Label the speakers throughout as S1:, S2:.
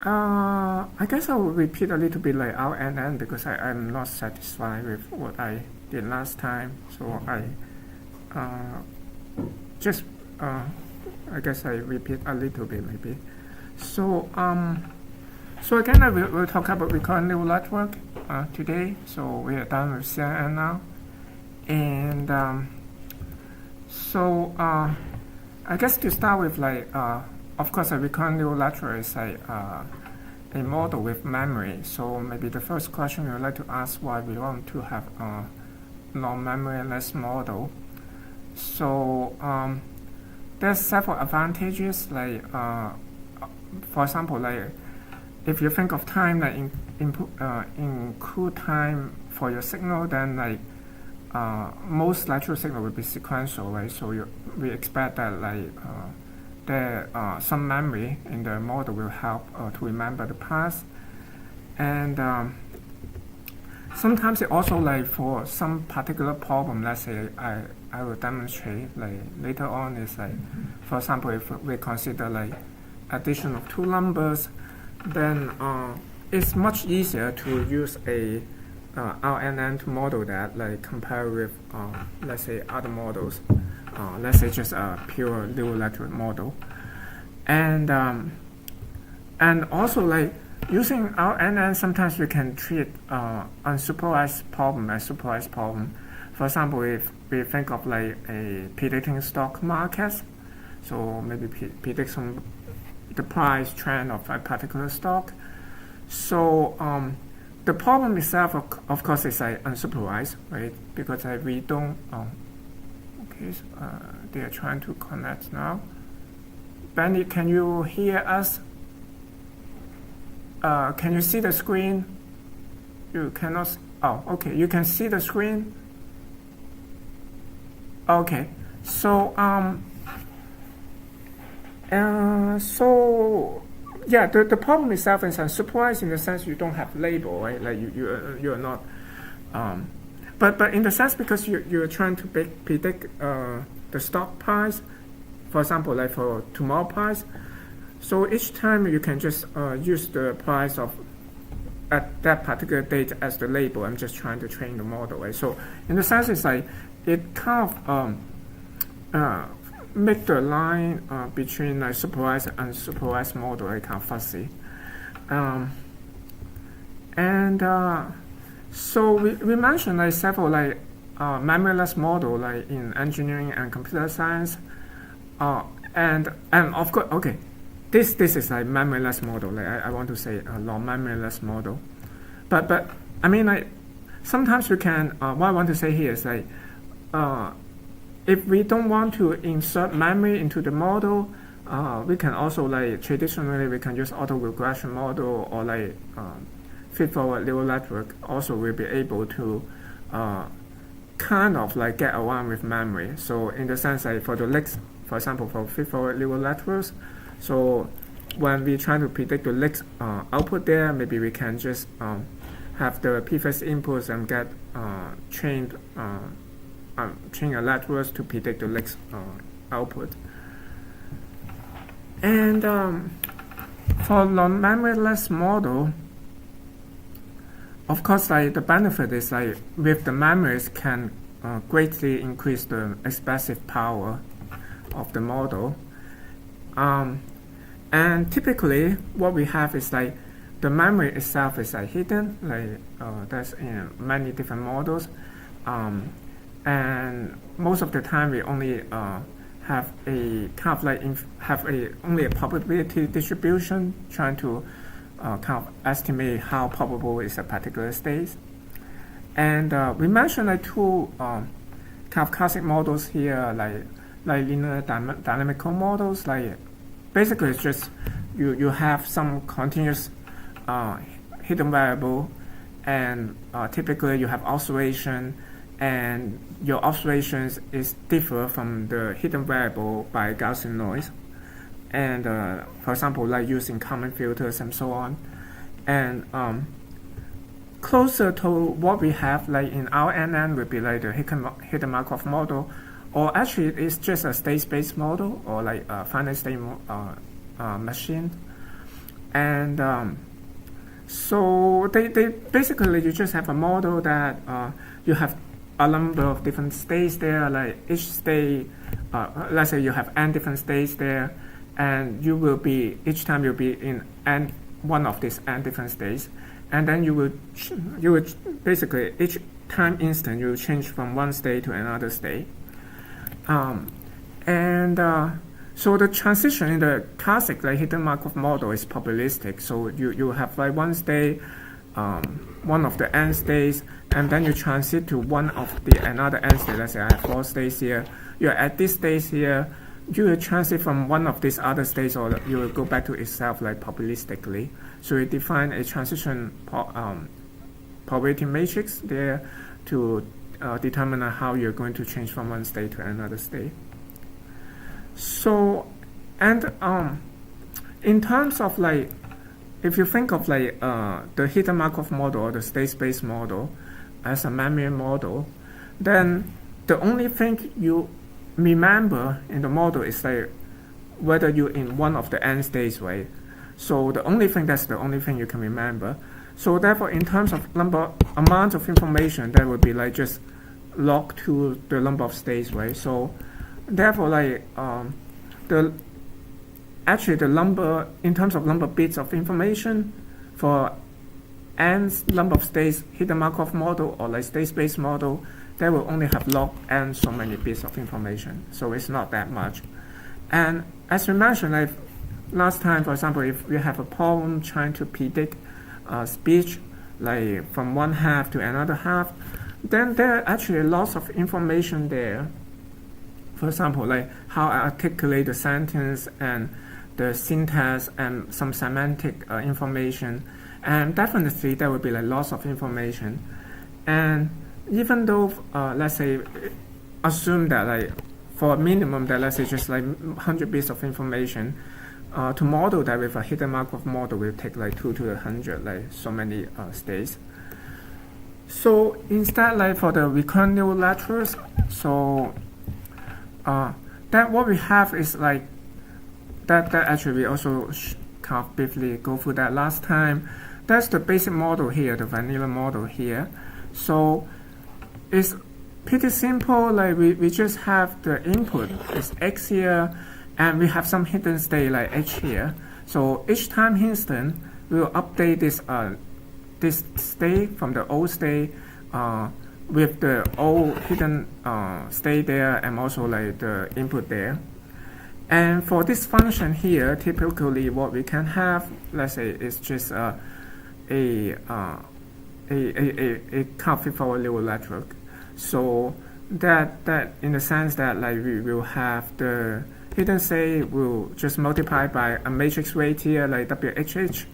S1: I guess I will repeat a little bit like RNN because I'm not satisfied with what I did last time. So I just I guess I repeat a little bit maybe. So so again I will talk about recurrent neural network today. So we are done with CNN now, and so I guess to start with, like of course a recurrent neural network is like a model with memory. So maybe the first question we would like to ask why we want to have a non-memoryless model. So there's several advantages, like for example, like if you think of time, like include time for your signal, then like most natural signal will be sequential, right? So we expect that like there some memory in the model will help to remember the past, and sometimes it also, like for some particular problem, let's say I will demonstrate like later on, is like for example if we consider like addition of two numbers, then it's much easier to use a RNN to model that, like compare with let's say other models, let's say just a pure neural network model, and also like using RNN, sometimes we can treat unsupervised problem as supervised problem. For example, if we think of like a predicting stock markets, so maybe predict the price trend of a particular stock. So the problem itself, of course, is like unsupervised, right? Because we don't. Okay, so, they are trying to connect now. Benny, can you hear us? Can you see the screen? You cannot. Oh, okay. You can see the screen. Okay. So so yeah, the problem itself is unsupervised in the sense you don't have label, right? Like you are not. But in the sense, because you're trying to predict the stock price, for example, like for tomorrow price. So each time you can just use the price of at that particular date as the label. I'm just trying to train the model, right? So in the sense, it's like it kind of make the line between like supervised and unsupervised model like kind of fuzzy, and so we mentioned like several like memoryless model like in engineering and computer science, and of course, okay, this is like memoryless model. Like I want to say a non-memoryless model, but I mean like sometimes we can. What I want to say here is like if we don't want to insert memory into the model, we can also like traditionally we can use auto-regression model or like feed-forward neural network. Also will be able to kind of like get around with memory. So in the sense like for the leaks, for example, for feed-forward neural networks, so when we try to predict the leaks output there, maybe we can just have the previous inputs and get trained a network to predict the next output. And for non-memoryless model, of course, like the benefit is like with the memories can greatly increase the expressive power of the model. And typically, what we have is like the memory itself is like hidden, like that's in many different models. And most of the time we only have a kind of like only a probability distribution, trying to kind of estimate how probable is a particular state. And we mentioned like two kind of classic models here, like linear dynamical models. Like basically it's just you have some continuous hidden variable, and typically you have oscillation, and your observations is differ from the hidden variable by Gaussian noise, and for example like using Kalman filters and so on, and closer to what we have like in RNN would be like the hidden Markov model, or actually it's just a state space model or like a finite state machine. And so they basically, you just have a model that you have a number of different states there, like each state, let's say you have n different states there, and you will be, each time you'll be in n, one of these n different states, and then you would basically, each time instant, you will change from one state to another state. So the transition in the classic like hidden Markov model is probabilistic. So you have like one state, one of the n states, and then you transit to one of the another n state. Let's say I have 4 states here. You're at this state here. You will transit from one of these other states, or you will go back to itself like probabilistically. So you define a transition probability matrix there to determine how you're going to change from one state to another state. So, and in terms of like, if you think of like the hidden Markov model or the state space model as a memory model, then the only thing you remember in the model is like whether you're in one of the n states, right? So the only thing, that's the only thing you can remember. So therefore, in terms of amount of information, that would be like just log to the number of states, right? So therefore, like the number, in terms of number of bits of information for n number of states hidden Markov model or like state space model, they will only have log n so many bits of information. So it's not that much. And as we mentioned, like last time, for example, if we have a problem trying to predict speech, like from one half to another half, then there are actually lots of information there. For example, like how I articulate the sentence and the syntax and some semantic information. And definitely there will be like lots of information. And even though, let's say, assume that like for a minimum that let's say just like 100 bits of information, to model that with a hidden Markov model will take like 2 to the 100, like so many states. So instead, like for the recurrent neural networks, so that what we have is like that actually we also kind of briefly go through that last time. That's the basic model here, the vanilla model here. So it's pretty simple. Like we just have the input is x here, and we have some hidden state like h here. So each time instant, we'll update this state from the old state with the old hidden state there, and also like the input there. And for this function here, typically what we can have, let's say, is just a kind of straightforward neural network. So that in the sense that like we will have the hidden state will just multiply by a matrix weight here like WHH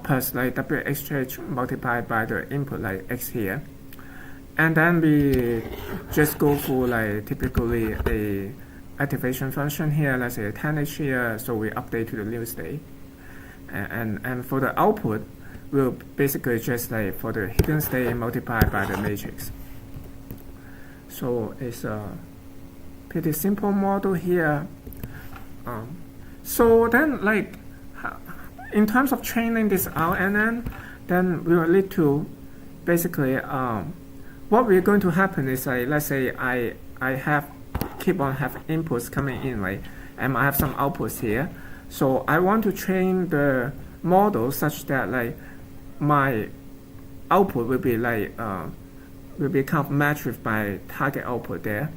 S1: plus like WHH multiplied by the input like x here. And then we just go through like typically a activation function here, let's say a 10h here, so we update to the new state. And for the output, we'll basically just like for the hidden state multiplied by the matrix. So it's a pretty simple model here. So then like in terms of training this RNN, then we will need to basically what we're going to happen is like, let's say I keep on have inputs coming in, right, and I have some outputs here. So I want to train the model such that like my output will be like will be kind of matched with my target output there.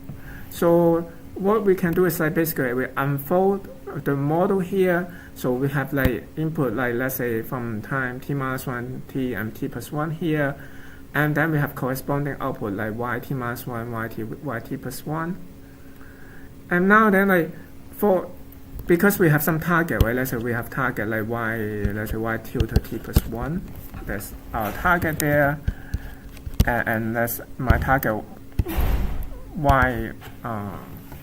S1: So what we can do is like basically we unfold the model here. So we have like input like let's say from time t-1 t and t+1 here, and then we have corresponding output like yt-1 yt+1. And now then like because we have some target, right? Let's say we have target like let's say y tilde t+1. That's our target there, and that's my target y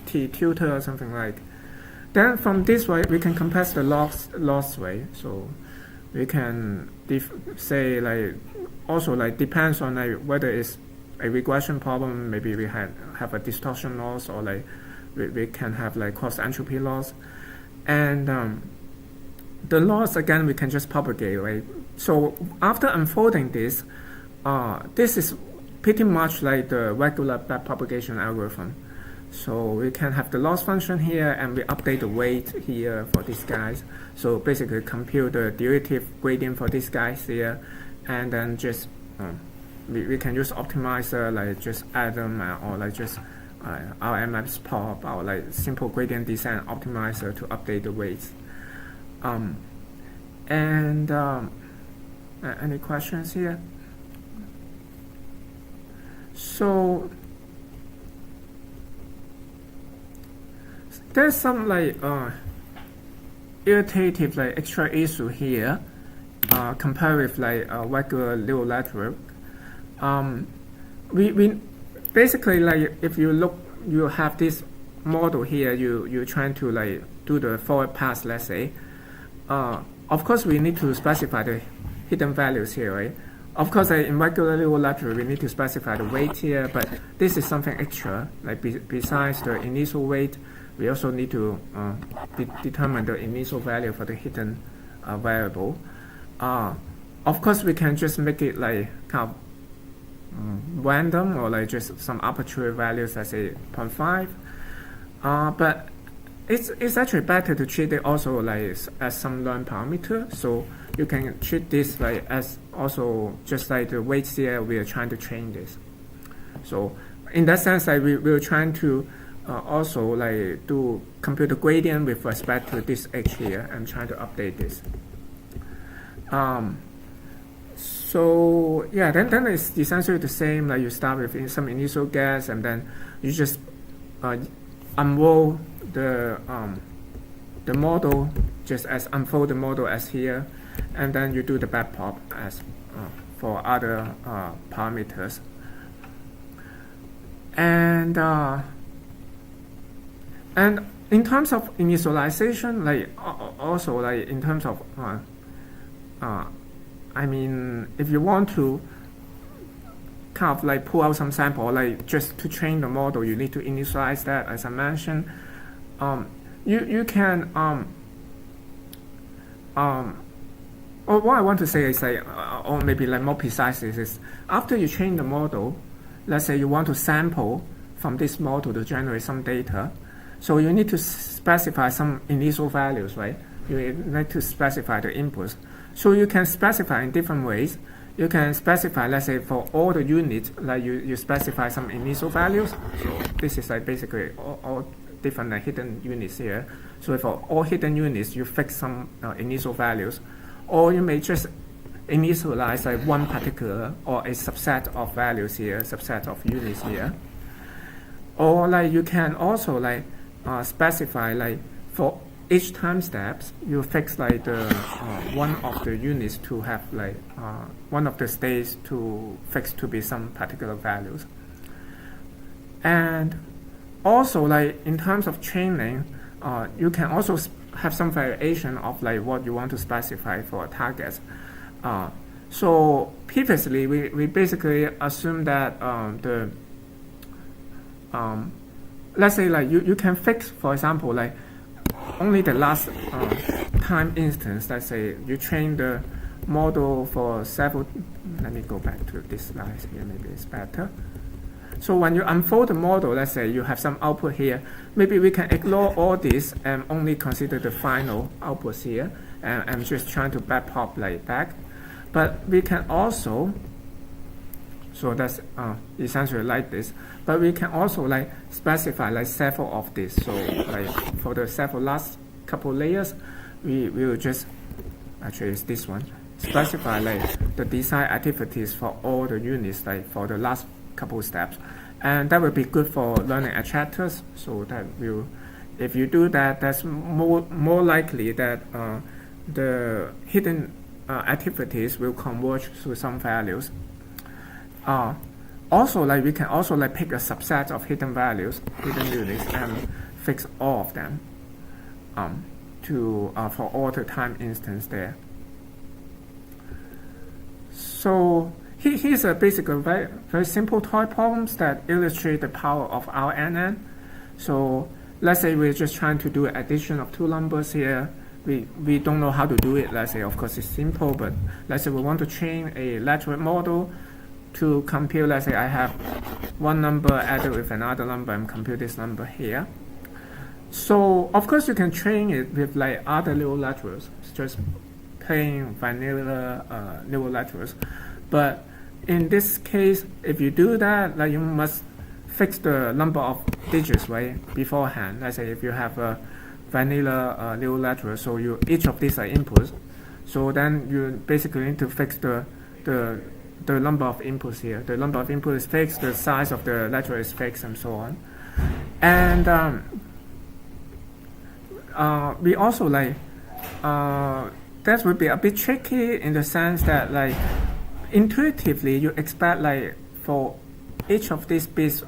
S1: t tilde or something like. Then from this way we can compress the loss way. So we can say like also like depends on like whether it's a regression problem. Maybe we have a distortion loss, or like we can have like cross entropy loss. And the loss again we can just propagate, right? So after unfolding this, this is pretty much like the regular backpropagation algorithm. So we can have the loss function here, and we update the weight here for these guys. So basically compute the derivative gradient for these guys here, and then just we can use optimizer, like just add them, or like just RMS pop, or like simple gradient descent optimizer to update the weights. Any questions here? So there's some like irritative like extra issue here compared with like regular neural network. We basically, like, if you look, you have this model here, you're trying to like do the forward pass, let's say. Of course we need to specify the hidden values here, right? Of course, in regular neural network we need to specify the weight here, but this is something extra. Like besides the initial weight, we also need to determine the initial value for the hidden variable. Of course, we can just make it like kind of random, or like just some arbitrary values, let's say 0.5. But it's actually better to treat it also like as some learned parameter. So you can treat this like as also just like the weights here. We are trying to train this. So in that sense, like we're trying to also like do compute the gradient with respect to this h here, and trying to update this. So yeah, then it's essentially the same. Like you start with some initial guess, and then you just unroll the model, just as unfold the model as here, and then you do the backprop as for other parameters. And in terms of initialization, like also like in terms of I mean, if you want to kind of like pull out some sample, like just to train the model, you need to initialize that, as I mentioned. You can or what I want to say is like, or maybe like more precisely, is after you train the model, let's say you want to sample from this model to generate some data, so you need to specify some initial values, right? You need to specify the inputs. So you can specify in different ways. You can specify, let's say, for all the units, like you specify some initial values. So this is like basically all different hidden units here. So for all hidden units, you fix some initial values. Or you may just initialize like one particular or a subset of values here, subset of units here. Or like you can also like specify like for each time steps, you fix like the one of the units to have like one of the states to fix to be some particular values. And also like in terms of training, you can also have some variation of like what you want to specify for targets. So previously we basically assume that let's say like you can fix, for example, like only the last time instance. Let's say you train the model for several. Let me go back to this slide here, maybe it's better. So when you unfold the model, let's say you have some output here, maybe we can ignore all this and only consider the final outputs here, and I'm just trying to backprop like back. But we can also, so that's essentially like this, but we can also like specify like several of this. So like for the several last couple layers, we will just, actually it's this one, specify like the design activities for all the units, like for the last couple steps, and that will be good for learning attractors. So that will, if you do that, that's more likely that the hidden activities will converge to some values. Also, like we can also like pick a subset of hidden values, hidden units, and fix all of them to for all the time instance there. So here's a basically very simple toy problems that illustrate the power of RNN. So let's say we're just trying to do addition of two numbers here. we don't know how to do it. Let's say, of course, it's simple, but let's say we want to train a lateral model to compute. Let's say I have one number added with another number and compute this number here. So of course you can train it with like other neural laterals, it's just plain vanilla neural laterals. But in this case, if you do that, like you must fix the number of digits, right, beforehand. Let's say if you have a vanilla neural lateral, so each of these are inputs. So then you basically need to fix the number of inputs here. The number of inputs is fixed, the size of the lateral is fixed, and so on. And we also like that would be a bit tricky in the sense that like intuitively you expect like for each of these bits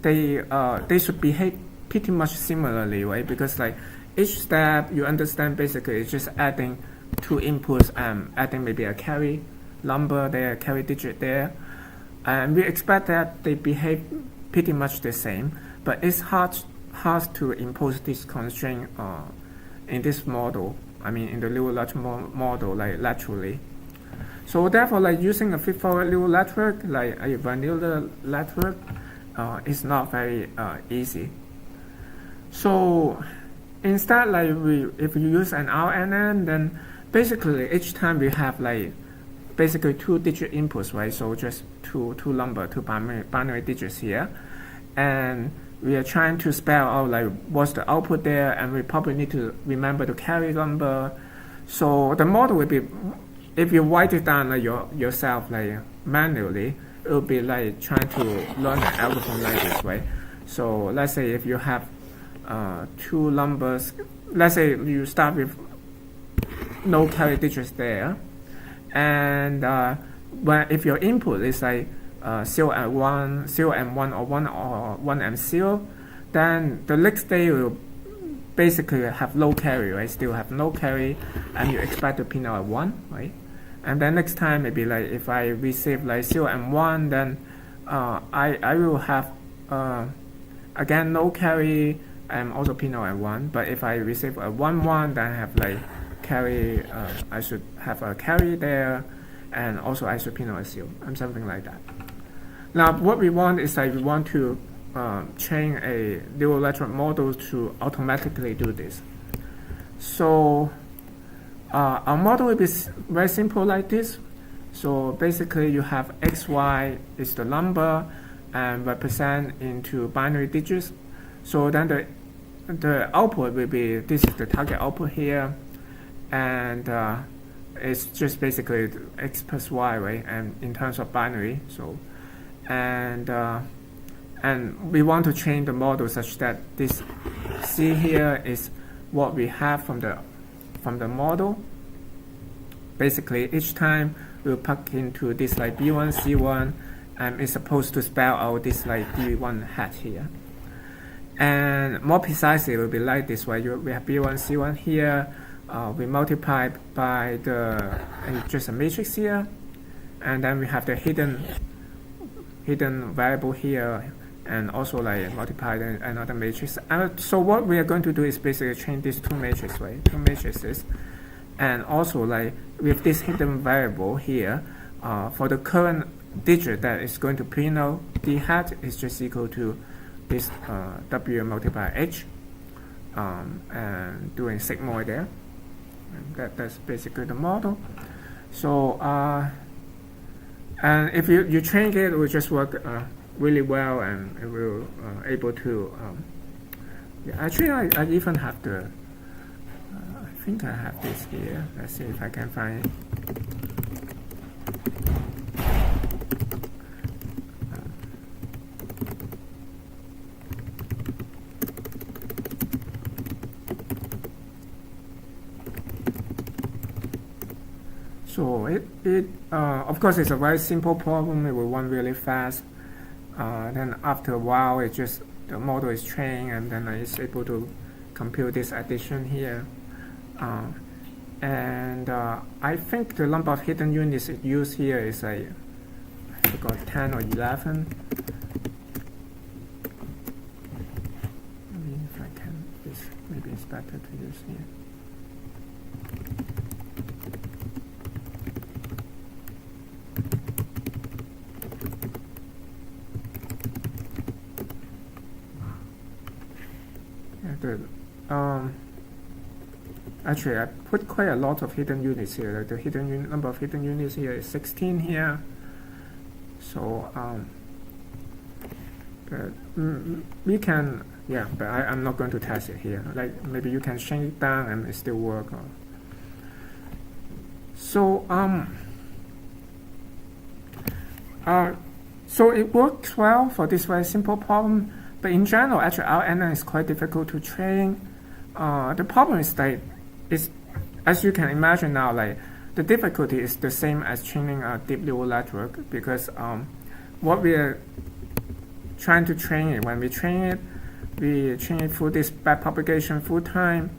S1: they should behave pretty much similarly, right? Because like each step you understand basically is just adding two inputs and adding maybe a carry number there, carry digit there, and we expect that they behave pretty much the same. But it's hard to impose this constraint in this model. I mean, in the neural lateral model, like laterally. So therefore, like using a feed-forward neural network, like a vanilla network, is not very easy. So instead, like if we use an RNN, then basically each time we have like basically two-digit inputs, right? So just two binary digits here, and we are trying to spell out like what's the output there, and we probably need to remember the carry number. So the model will be, if you write it down like yourself like manually, it will be like trying to learn an algorithm like this, right? So let's say if you have two numbers, let's say you start with no carry digits there, and if your input is like 0 and 1, 0 and 1, or 1 and 0, then the next day will basically have no carry, right? Still have no carry, and you expect to pin out at 1, right? And then next time maybe like if I receive like 0 and 1, then I will have again no carry and also pin out at 1. But if I receive a 1 1, then I have like carry, I should have a carry there, and also I should pin out a 0 and something like that. Now what we want is like we want to train a neural lateral model to automatically do this. So our model will be very simple like this. So basically you have xy is the number and represent into binary digits. So then the output will be, this is the target output here, and it's just basically x plus y, right? And in terms of binary, so and we want to train the model such that this C here is what we have from the model. Basically, each time we'll plug into this like B1, C1, and it's supposed to spell out this like D1 hat here. And more precisely, it will be like this, right? We have B1, C1 here. We multiply by just a matrix here, and then we have the hidden variable here, and also like multiply another matrix. So what we are going to do is basically train these two matrices, right? Two matrices, and also like with this hidden variable here, for the current digit that is going to print out, D hat is just equal to this W multiplied H, and doing sigmoid there. And that's basically the model. So and if you train it will just work really well, and it will able to yeah, actually I even have the I think I have this here. Let's see if I can find it. So it of course it's a very simple problem. It will run really fast. Then after a while, the model is trained, and then it's able to compute this addition here. And I think the number of hidden units used here is I forgot 10 or 11. Maybe if I can, maybe it's better to use here. Actually, I put quite a lot of hidden units here. Like the number of hidden units here is 16 here. So we can, yeah, but I'm not going to test it here. Like maybe you can shrink it down and it still work. So it works well for this very simple problem, but in general, actually, RNN is quite difficult to train. The problem is that as you can imagine now, like the difficulty is the same as training a deep neural network, because what we are trying to train it, when we train it through this backpropagation full time.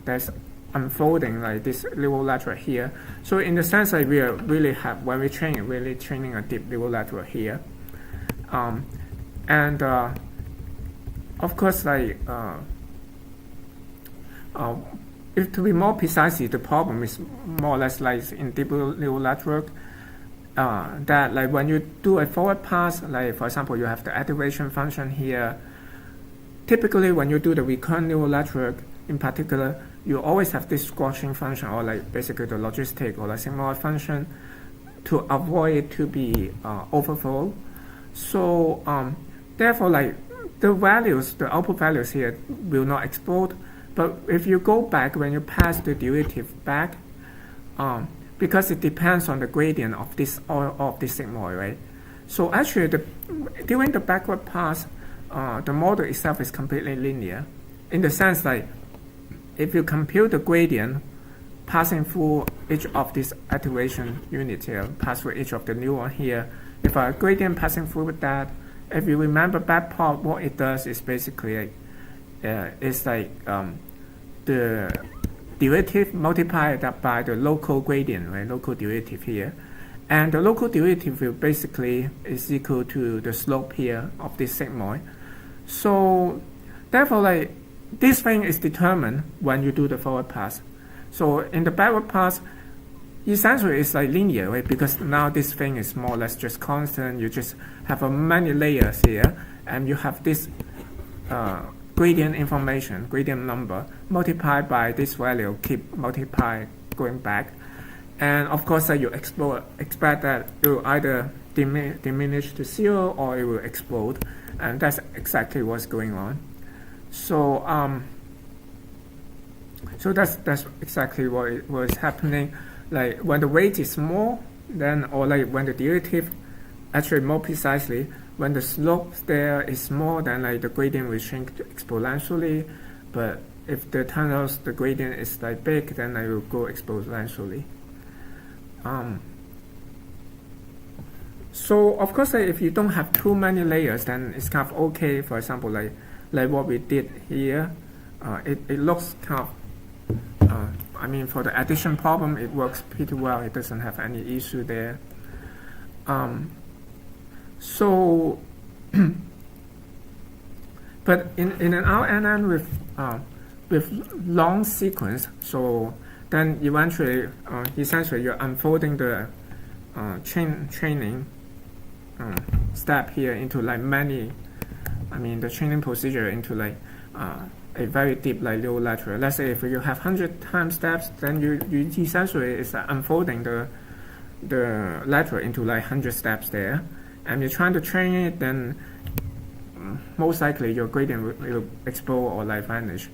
S1: There's unfolding like this neural network here. So in the sense that we are really when we train it, really training a deep neural network here. Of course, like if to be more precisely, the problem is more or less like in deep neural network. That like when you do a forward pass, like for example, you have the activation function here. Typically, when you do the recurrent neural network, in particular, you always have this squashing function, or like basically the logistic or the sigmoid function, to avoid it to be overflow. So therefore, like the values, the output values here will not explode. But if you go back, when you pass the derivative back, because it depends on the gradient of this sigmoid, right? So actually, during the backward pass, the model itself is completely linear, in the sense that if you compute the gradient passing through each of these activation units here, pass through each of the neuron here, if a gradient passing through with that, if you remember backprop, what it does is basically it's like the derivative multiplied by the local gradient, right? Local derivative here, and the local derivative will basically is equal to the slope here of this sigmoid. So therefore, like this thing is determined when you do the forward pass. So in the backward pass, essentially it's like linear, right? Because now this thing is more or less just constant. You just have many layers here, and you have this gradient information, gradient number, multiplied by this value, keep multiplying going back. And of course, you expect that it will either diminish to zero or it will explode. And that's exactly what's going on. So so that's exactly what is happening. Like when the weight is small, then, or like when the derivative, actually more precisely, when the slope there is small, then like the gradient will shrink exponentially. But if the turns out the gradient is like big, then it will go exponentially. So of course, if you don't have too many layers, then it's kind of okay. For example, like what we did here, it looks kind of. I mean, for the addition problem, it works pretty well. It doesn't have any issue there. So, but in an RNN with long sequence, so then eventually, essentially, you're unfolding the training step here into like many. I mean, the training procedure into like a very deep like neural network. Let's say if you have 100 time steps, then you essentially is unfolding the network into like 100 steps there, and you're trying to train it, then most likely your gradient will explode or like vanish.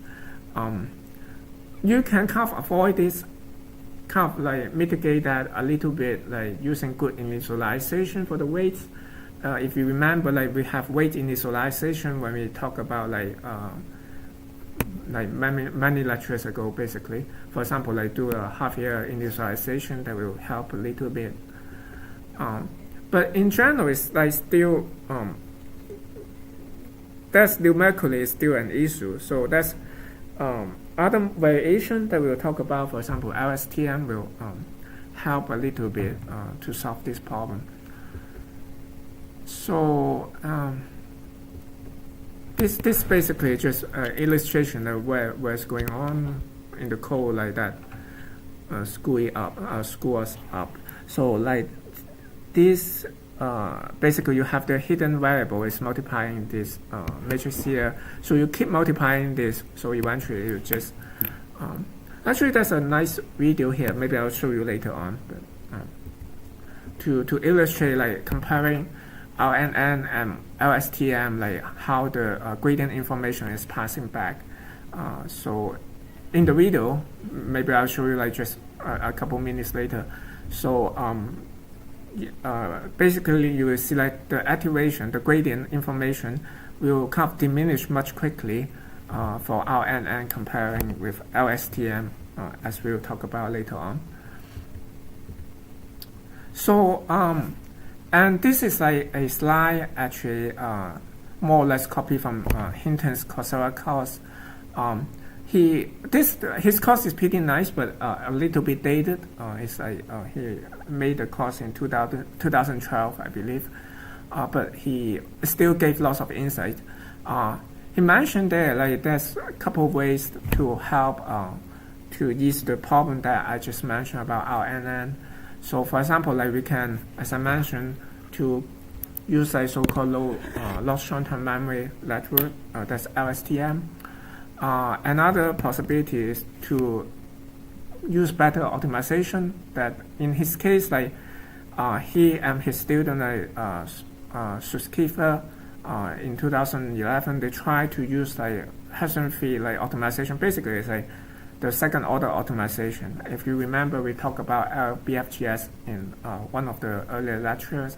S1: You can kind of avoid this, kind of like mitigate that a little bit, like using good initialization for the weights. If you remember, like we have weight initialization when we talk about like many lectures ago, basically. For example, like do a half-year initialization that will help a little bit. But in general, it's like still that's numerically still an issue. So that's other variation that we'll talk about. For example, LSTM will help a little bit to solve this problem. So this basically just illustration of what's going on in the code, like that screw us up. So like this basically you have the hidden variable is multiplying this matrix here, so you keep multiplying this, so eventually you just actually there's a nice video here, maybe I'll show you later on, but to illustrate like comparing RNN and LSTM, like how the gradient information is passing back. So in the video, maybe I'll show you like just a couple minutes later. So basically you will see like the activation, the gradient information will kind of diminish much quickly for RNN comparing with LSTM, as we'll talk about later on. So and this is like a slide actually more or less copy from Hinton's Coursera course. His course is pretty nice, but a little bit dated. It's like he made the course in 2012, I believe, but he still gave lots of insight. He mentioned there like there's a couple of ways to help to ease the problem that I just mentioned about RNN. So for example, like we can, as I mentioned, to use a so-called low short-term memory network, that's LSTM. Another possibility is to use better optimization. That in his case, like he and his student, like Suskifer, in 2011, they tried to use like Hessian-free like optimization. Basically, it's like the second order optimization. If you remember, we talked about BFGS in one of the earlier lectures.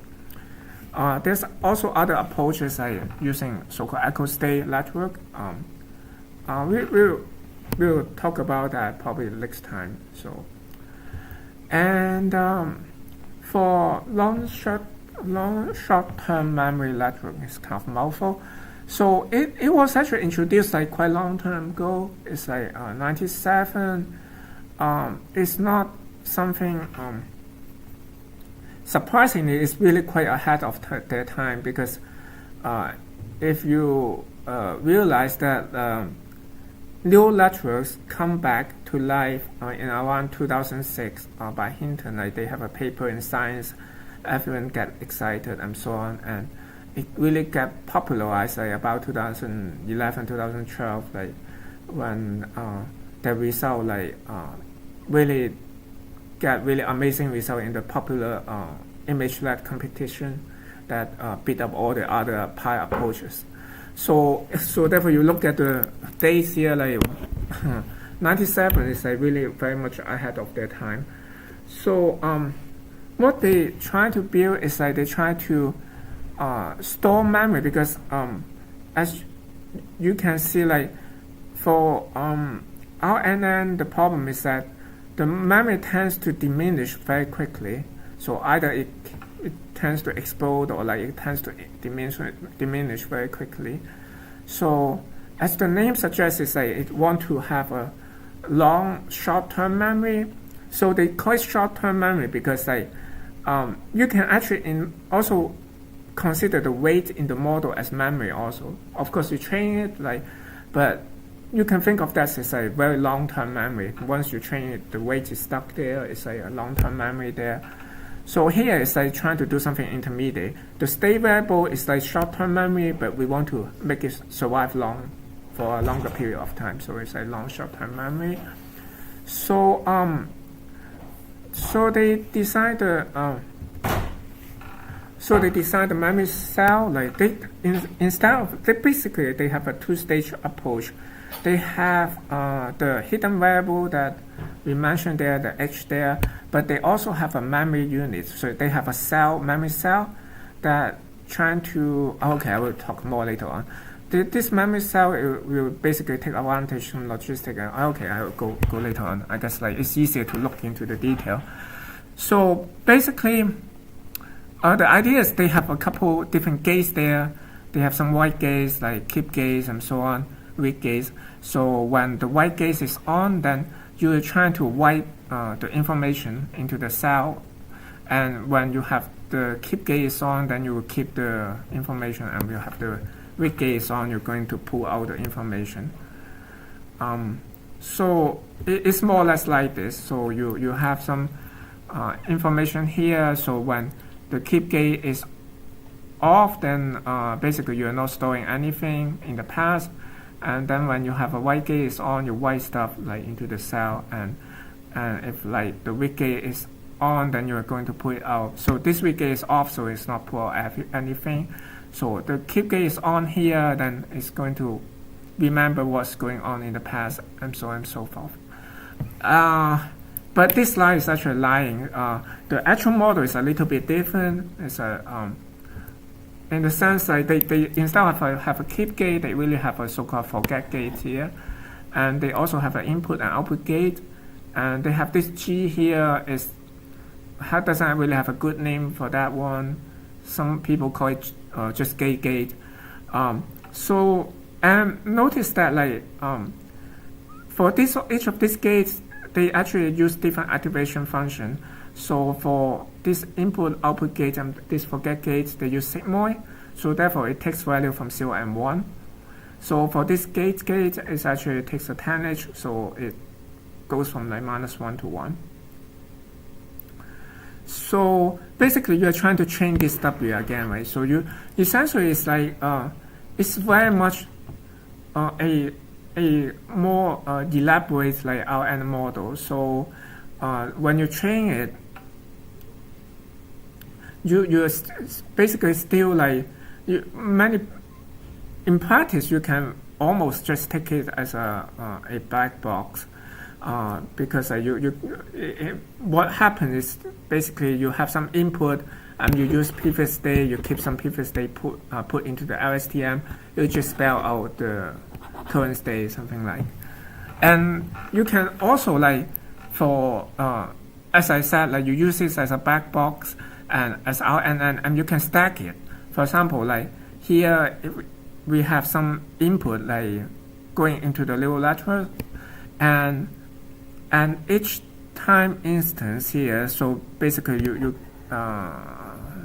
S1: There's also other approaches like using so-called echo state network. We'll talk about that probably next time. So, and for long short-term memory network is kind of mouthful. So it was actually introduced like quite long time ago. It's like 97. It's not something surprisingly, it's really quite ahead of their time, because if you realize that neural networks come back to life in around 2006 by Hinton, like they have a paper in Science, everyone get excited and so on, and it really got popularized like about 2011, 2012, like when the result like really get really amazing result in the popular image-led competition that beat up all the other pi approaches. So therefore you look at the dates here, like 97 is like really very much ahead of their time. So what they try to build is like they try to store memory, because as you can see, like for RNN, the problem is that the memory tends to diminish very quickly. So either it tends to explode, or like it tends to diminish very quickly. So as the name suggests, it's like it want to have a long short-term memory. So they call it short-term memory because like you can actually also consider the weight in the model as memory also. Of course you train it, like, but you can think of that as a very long-term memory. Once you train it, the weight is stuck there. It's like a long-term memory there. So here it's like trying to do something intermediate. The state variable is like short-term memory, but we want to make it survive long for a longer period of time. So it's a long short-term memory. So they design the memory cell, like basically they have a two-stage approach. They have the hidden variable that we mentioned there, the H there, but they also have a memory unit. So they have a memory cell that trying to, okay, I will talk more later on. This memory cell will basically take advantage from logistics. Okay, I will go later on. I guess like it's easier to look into the detail. So basically, the idea is they have a couple different gates there. They have some white gates, like keep gates and so on, read gates. So when the white gate is on, then you are trying to wipe the information into the cell. And when you have the keep gate is on, then you will keep the information, and you have the read gate is on, you're going to pull out the information. So it's more or less like this. So you have some information here. So when the keep gate is off, then basically you're not storing anything in the past. And then when you have a white gate is on, you write stuff like into the cell, and if like the weak gate is on, then you're going to put it out. So this weak gate is off, so it's not pull out anything. So the keep gate is on here, then it's going to remember what's going on in the past, and so on and so forth. But this line is actually lying. The actual model is a little bit different. It's in the sense that they instead of have a keep gate, they really have a so-called forget gate here, and they also have an input and output gate, and they have this G here. Doesn't really have a good name for that one. Some people call it just gate. And notice that like for each of these gates, they actually use different activation function. So for this input output gate and this forget gate, they use sigmoid. So therefore it takes value from 0 and 1. So for this gate, it actually takes a 10H, so it goes from like -1 to 1. So basically you're trying to train this W again, right? So you essentially it's like it's very much a more elaborate like RN model. So when you train it, you're basically still like in practice you can almost just take it as a black box, because what happens is basically you have some input and you use previous state, you keep some previous state put into the LSTM, you just spell out the current state, something like. And you can also like for as I said, like you use this as a black box and as RNN, and you can stack it. For example, like here if we have some input like going into the little lateral, and each time instance here, so basically you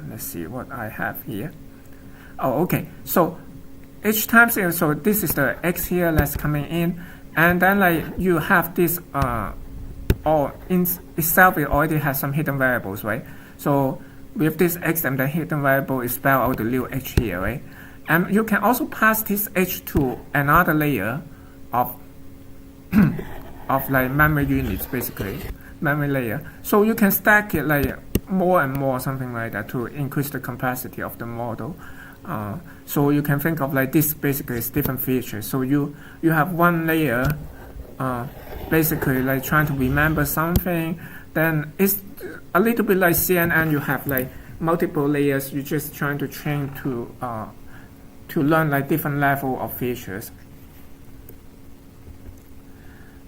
S1: let's see what I have here. Oh, okay. So each time here, so this is the X here that's coming in, and then like you have this or in itself it already has some hidden variables, right? So with this X and the hidden variable is spelled out the little H here, right? And you can also pass this H to another layer of of like memory units, basically memory layer. So you can stack it like more and more, something like that, to increase the capacity of the model. So you can think of like this basically is different features. So you have one layer basically like trying to remember something, then it's a little bit like CNN. You have like multiple layers. You're just trying to train to learn like different level of features.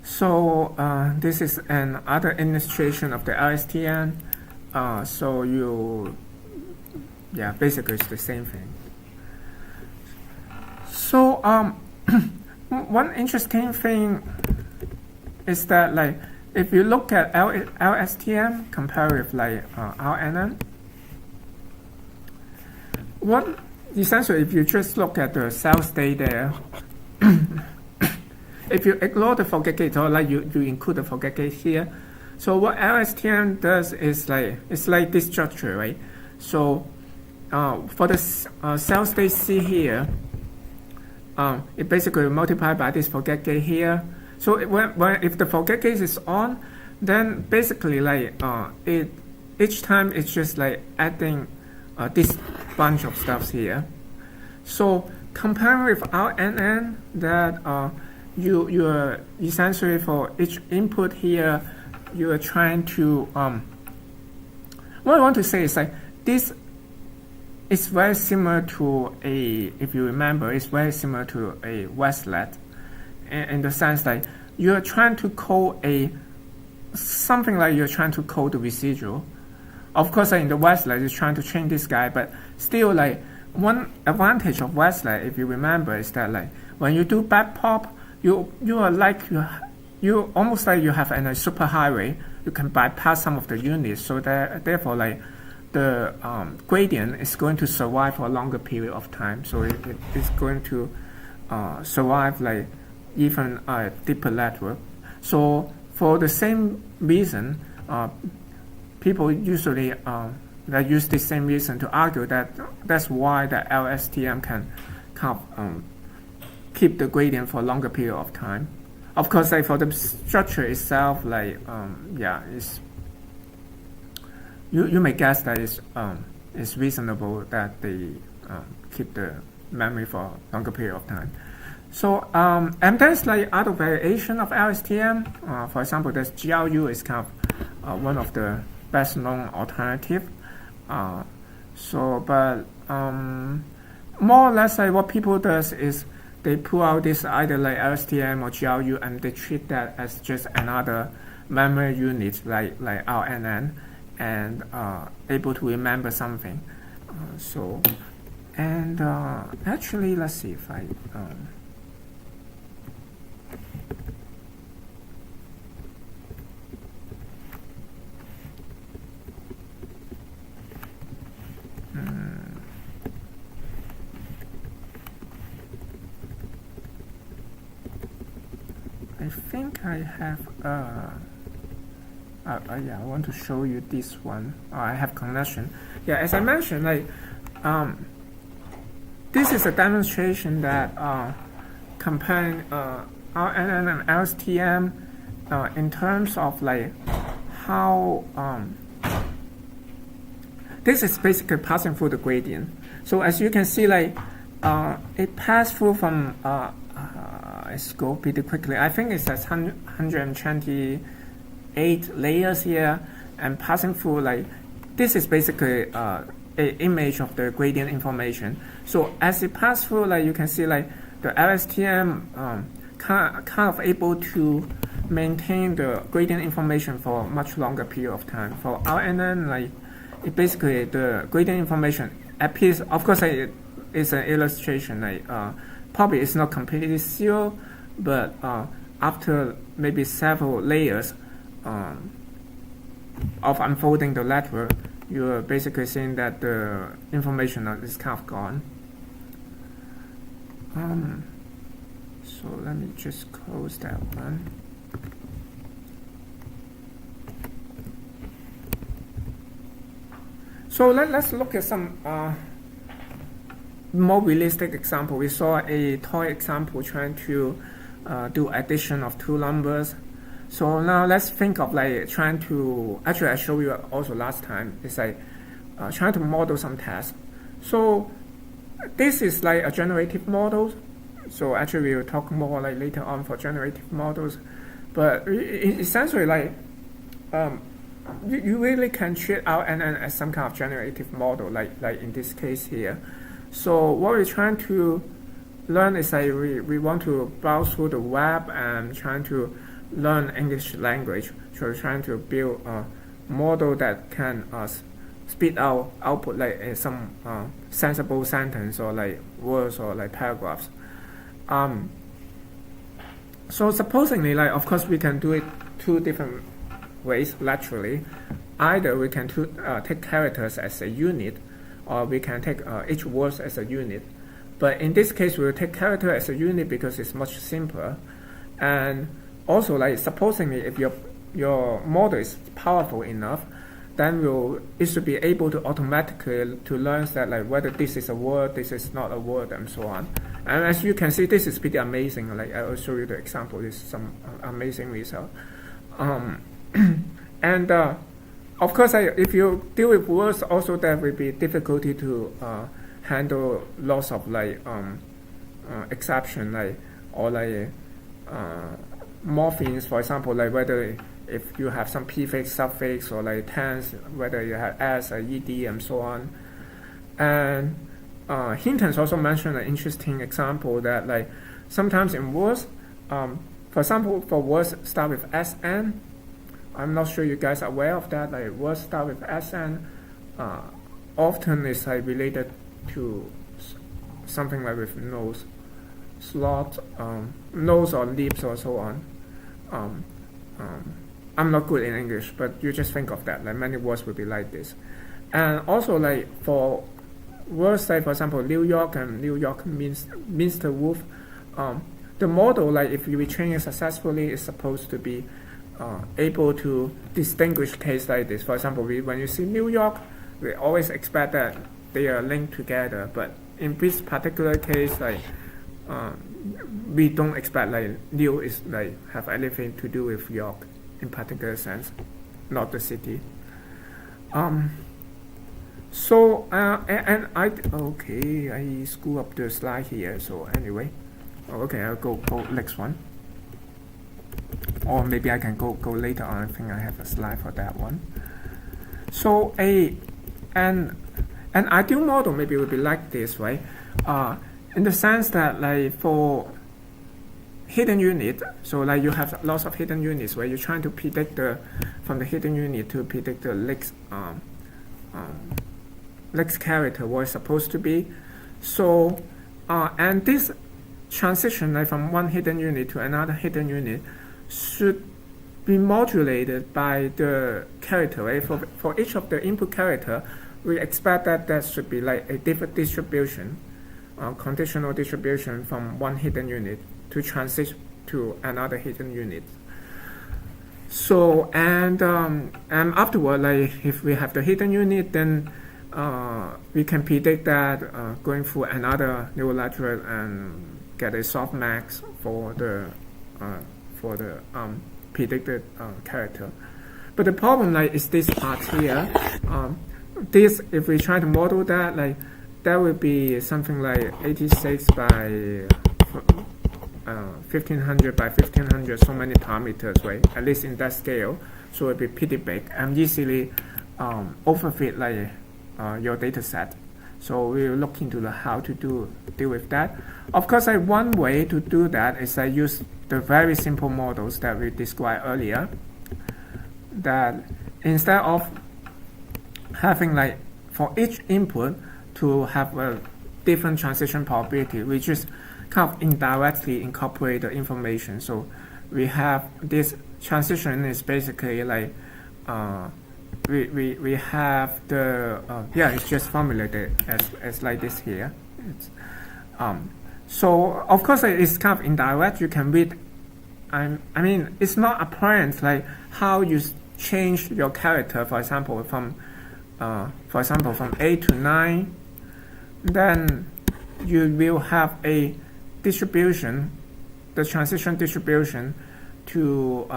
S1: So this is another illustration of the LSTM. So basically it's the same thing. So one interesting thing is that like if you look at LSTM compared with like RNN, essentially if you just look at the cell state there, if you ignore the forget gate or like you include the forget gate here, so what LSTM does is like it's like this structure, right? So for the cell state C here, it basically multiplied by this forget gate here. So if the forget gate is on, then basically like each time it's just like adding this bunch of stuffs here. So comparing with RNN, that you are essentially for each input here, you are trying to what I want to say is like this is very similar to if you remember, it's very similar to a Westlet in the sense that you are trying to code something like you're trying to code the residual. Of course, in the Westlet, you're trying to train this guy, but still, like one advantage of Westlet, if you remember, is that like when you do backpop, you are like you almost like you have a super highway. You can bypass some of the units, so that therefore like the gradient is going to survive for a longer period of time. So it is going to survive like even a deeper network. So for the same reason, people usually that use the same reason to argue that that's why the LSTM can kind of keep the gradient for a longer period of time. Of course, like for the structure itself, like it's you may guess that it's reasonable that they keep the memory for a longer period of time. So and there's like other variation of LSTM. For example, there's GRU is kind of one of the best known alternative. But more or less like what people does is they pull out this either like LSTM or GRU and they treat that as just another memory unit like RNN and able to remember something. Actually, let's see if I I think I have I want to show you this one. I have connection. Yeah, as I mentioned, like this is a demonstration that comparing RNN and LSTM in terms of like how this is basically passing through the gradient. So as you can see, like it passed through from let's go pretty quickly. I think it's at 128 layers here, and passing through like this is basically an image of the gradient information. So as it passes through, like you can see, like the LSTM kind of able to maintain the gradient information for a much longer period of time. For RNN, like it basically the gradient information appears. Of course, it's an illustration. Like probably it's not completely zero, but after maybe several layers of unfolding the network, you're basically seeing that the information is kind of gone. So let me just close that one. So let's look at some more realistic example. We saw a toy example trying to do addition of two numbers. So now let's think of like trying to, actually I showed you also last time, it's like trying to model some tasks. So this is like a generative model. So actually we will talk more like later on for generative models. But essentially like you really can treat RNN as some kind of generative model, like in this case here. So what we're trying to learn is like we want to browse through the web and trying to learn English language. So we're trying to build a model that can spit out output like some sensible sentence or like words or like paragraphs. So supposingly, like of course we can do it two different ways laterally. Either we can take characters as a unit, or we can take each word as a unit. But in this case, we'll take character as a unit because it's much simpler. And also, like supposingly, if your model is powerful enough, then it should be able to automatically to learn that like whether this is a word, this is not a word, and so on. And as you can see, this is pretty amazing. Like I will show you the example. This is some amazing result. And of course, if you deal with words, also there will be difficulty to handle lots of like exception, like or like morphemes, for example, like whether if you have some prefix, suffix, or like tense, whether you have s or ed, and so on. And Hinton's also mentioned an interesting example that like sometimes in words, for example, for words start with sn. I'm not sure you guys are aware of that. Like words start with SN, often is like related to something like with nose, slot, nose or lips or so on. I'm not good in English, but you just think of that. Like many words will be like this, and also like for words like for example New York and New York means Mr. Wolf. The model, like if you retrain it successfully, is supposed to be able to distinguish case like this. For example, when you see New York, we always expect that they are linked together. But in this particular case, like we don't expect like New is like have anything to do with York in particular sense, not the city. So and I screw up the slide here. So anyway, okay, I'll go next one, or maybe I can go later on. I think I have a slide for that one. So an ideal model maybe would be like this, right? In the sense that like for hidden unit, so like you have lots of hidden units where you're trying to predict from the hidden unit to predict the next character what it's supposed to be. So and this transition like from one hidden unit to another hidden unit should be modulated by the character, right? For each of the input character, we expect that should be like a different distribution, conditional distribution from one hidden unit to transition to another hidden unit. So and afterward, like if we have the hidden unit, then we can predict that going through another neural network and get a softmax for the predicted character. But the problem like is this part here. This, if we try to model that, like that would be something like 86 by 1500 by 1500, so many parameters, right? At least in that scale, so it'd be pretty big and easily overfit like your data set. So we'll look into how to deal with that. Of course, like one way to do that is I use the very simple models that we described earlier. That instead of having like for each input to have a different transition probability, we just kind of indirectly incorporate the information. So we have this transition is basically like we have the it's just formulated as like this here. So of course it's kind of indirect. You can read. I mean it's not apparent like how you change your character. For example, from from 8 to 9, then you will have a distribution, the transition distribution to.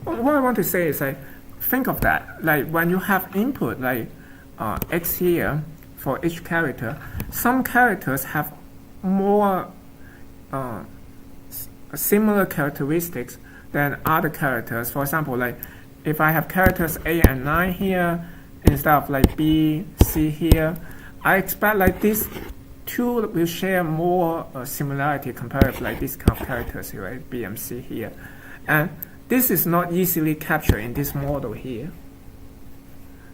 S1: What I want to say is like think of that like when you have input like x here for each character, some characters have more similar characteristics than other characters. For example, like if I have characters 8 and 9 here instead of like B, C here, I expect like these two will share more similarity compared with like these kind of characters here, right? B and C here. And this is not easily captured in this model here.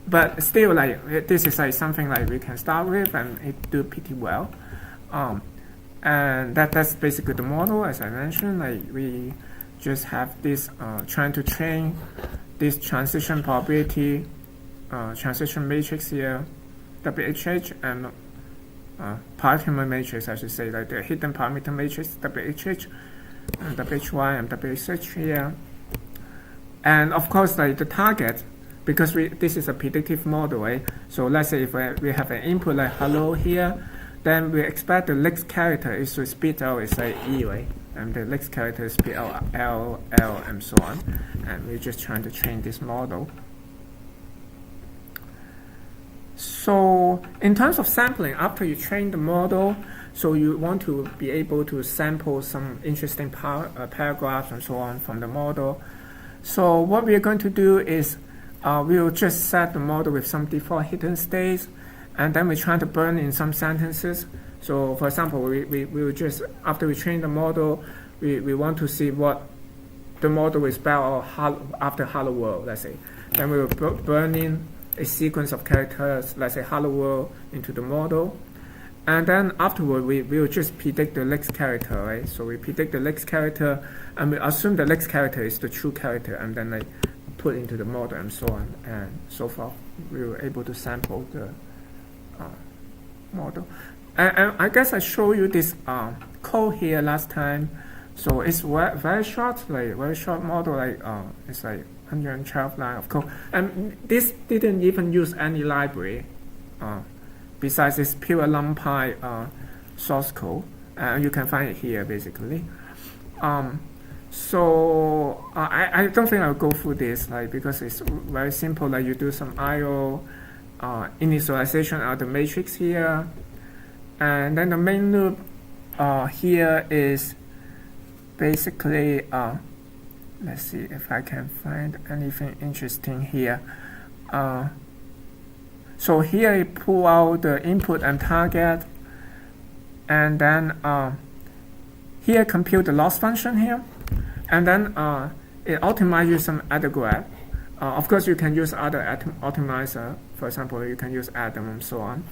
S1: But still, like this is like something like we can start with and it do pretty well. And that's basically the model, as I mentioned. Like we just have this trying to train this transition probability, transition matrix here, WHH, and parameter matrix, I should say, like the hidden parameter matrix, WHH, and WHY and WH here. And of course, like the target, because this is a predictive model, right? So let's say if we have an input like hello here, then we expect the next character is to spit out is like E, right? And the next character is spit out L, L, and so on. And we're just trying to train this model. So in terms of sampling, after you train the model, so you want to be able to sample some interesting paragraphs and so on from the model. So what we are going to do is we'll just set the model with some default hidden states, and then we try to burn in some sentences. So for example, we will just, after we train the model, we want to see what the model will spell out after hello world, let's say. Then we will burn in a sequence of characters, let's say hello world, into the model. And then afterward, we will just predict the next character, right? So we predict the next character, and we assume the next character is the true character, and then like put into the model and so on and so forth. We were able to sample the model. And I guess I showed you this code here last time. So it's very short, like very short model, like it's like 112 lines of code. And this didn't even use any library. besides this pure NumPy source code. You can find it here basically. So I don't think I'll go through this because it's very simple. Like you do some I/O initialization of the matrix here, and then the main loop here is basically let's see if I can find anything interesting here. So here you pull out the input and target, and then here compute the loss function here, and then it optimizes some other graph. Of course, you can use other optimizer. For example, you can use Atom and so on.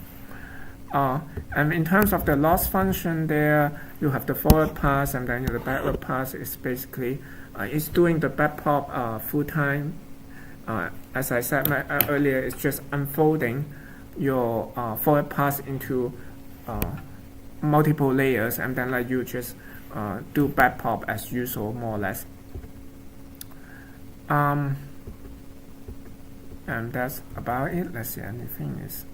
S1: And in terms of the loss function there, you have the forward pass, and then the backward pass is basically it's doing the backpop full time. As I said earlier, it's just unfolding your forward pass into multiple layers, and then you just do backpop as usual, more or less. And that's about it. Let's see, anything is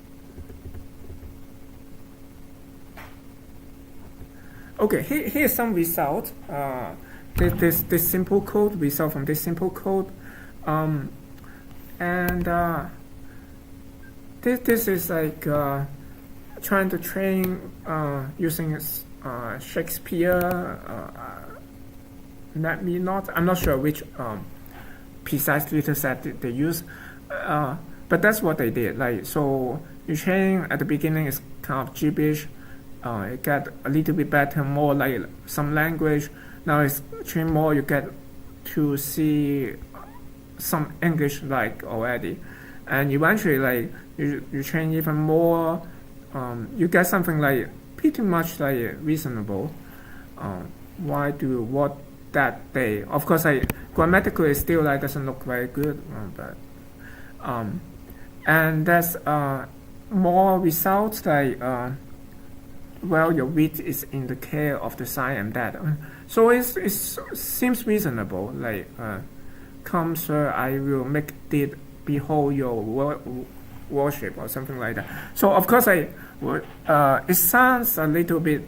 S1: okay. Here's some results. This simple code, result from this simple code. And this is trying to train using Shakespeare. I'm not sure which precise data set they use, but that's what they did. So you train at the beginning is kind of gibberish. It got a little bit better, more like some language. Now it's train more. You get to see some English already, and eventually you train even more, you get something pretty much reasonable. Why do what that day? Of course, grammatically still doesn't look very good, but and there's more results well, your width is in the care of the sign and that. So it seems reasonable. Come, sir, I will make it behold your worship, or something like that. So of course, it sounds a little bit,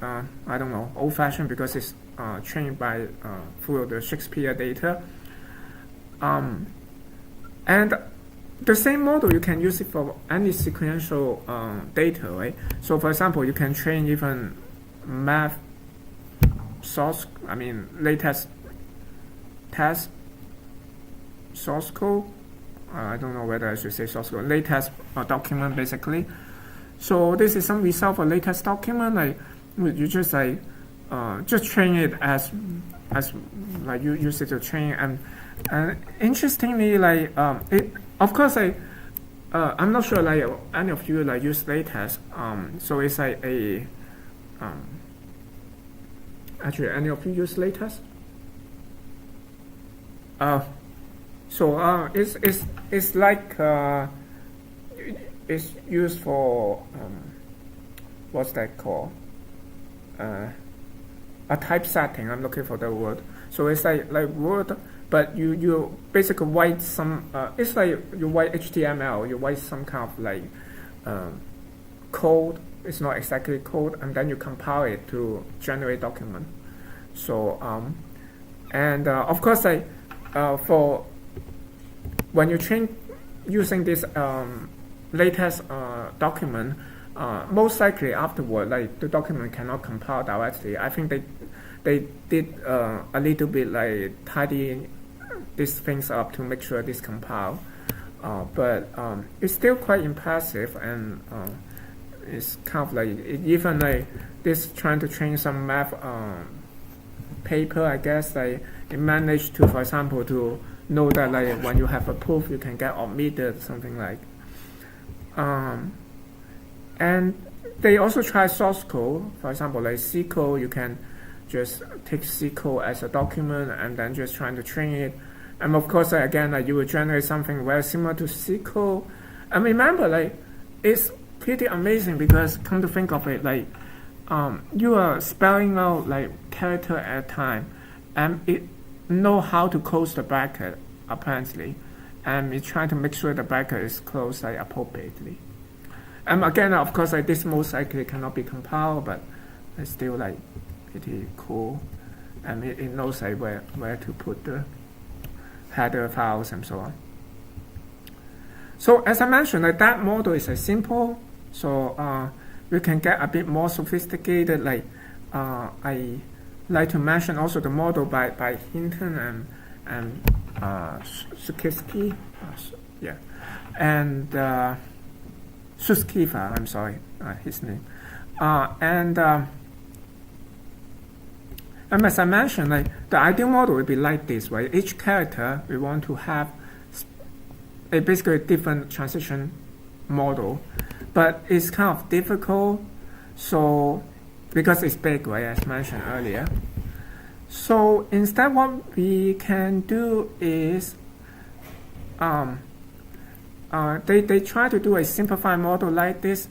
S1: I don't know, old-fashioned because it's trained by through the Shakespeare data. And the same model you can use it for any sequential data, right? So for example, you can train even math source. Latest test source code. I don't know whether I should say source code. Latest document basically. So this is some result for latest document. You just train it as you use it to train, and interestingly it. Of course, I'm not sure any of you use latest. So it's actually any of you use latest? So it's it's used for what's that called? A typesetting. I'm looking for the word. So it's like Word, but you basically write some. It's like you write HTML. You write some kind of code. It's not exactly code, and then you compile it to generate document. So and of course for when you train using this latest document, most likely afterward, the document cannot compile directly. I think they did a little bit tidy these things up to make sure this compile, but it's still quite impressive, and it's kind of even this trying to train some math paper. I guess it managed to, for example, to know that when you have a proof, you can get omitted, something like. And they also try source code. For example, C code, you can just take C code as a document and then just trying to train it. And of course, again, you will generate something very similar to C code. And remember, it's pretty amazing because, come to think of it, you are spelling out character at a time, and it know how to close the bracket apparently, and it's trying to make sure the bracket is closed appropriately. And again, of course, like this most likely cannot be compiled, but it's still like pretty cool. And it knows like where to put the header files and so on. So as I mentioned, like that model is simple. So we can get a bit more sophisticated. Like I like to mention also the model by Hinton and Sukivsky, yeah, and Suskiva. I'm sorry, his name. And as I mentioned, like the ideal model would be like this, right? Each character we want to have a basically different transition model, but it's kind of difficult. So because it's big, right, as mentioned earlier. So instead, what we can do is they try to do a simplified model like this.